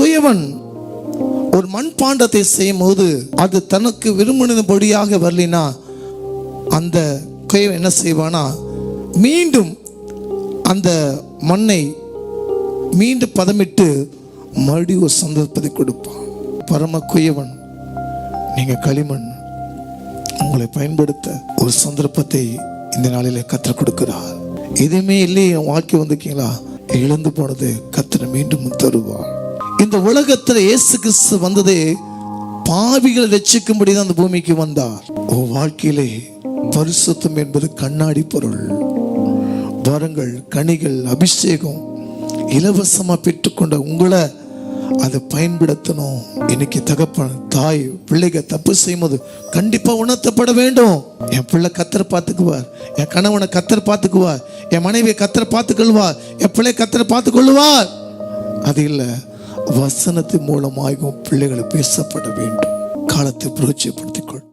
குயவன் ஒரு மண்பாண்டத்தை செய்யும் போது அது தனக்கு விரும்பினபடியாக வரலினா அந்த குயவன் என்ன செய்வானா, மீண்டும் அந்த மண்ணை மீண்டும் பதமிட்டு மறுபடியும் ஒரு சந்தர்ப்பத்தை கொடுப்பான். பரம குயவன், நீங்க களிமண், உங்களை பயன்படுத்த ஒரு சந்தர்ப்பத்தை இந்த நாளிலே கர்த்தர் கொடுக்கிறார். எதுவுமே இல்லையே என் வாழ்க்கை வந்திருக்கீங்களா, இழந்து போனது கர்த்தர் மீண்டும் தருவார். இந்த உலகத்தில் இயேசு கிறிஸ்து வந்ததே பாவிகளை ரட்சிக்கும்படி தான் அந்த பூமிக்கு வந்தார். உன் வாழ்க்கையிலே பரிசுத்தம் என்பது கண்ணாடி பொருள். வரங்கள், கனிகள், அபிஷேகம் இலவசமா பெற்றுக்கொண்ட உங்களை அதை பயன்படுத்தணும். இன்னைக்கு தகப்பன், தாய், பிள்ளைகள் தப்பு செய்யும்போது கண்டிப்பா உணர்த்தப்பட வேண்டும். என் பிள்ளை கர்த்தரை பார்த்துக்குவார், என் கணவனை கர்த்தரை பார்த்துக்குவார், என் மனைவியை கர்த்தரை பார்த்துக்கொள்வார், என் பிள்ளை கர்த்தரை பார்த்துக்கொள்வார். அது இல்லை, வசனத்தின் மூலமாகவும் பிள்ளைகளை பேசப்பட வேண்டும். காலத்தை புரட்சிப்படுத்திக் கொள்.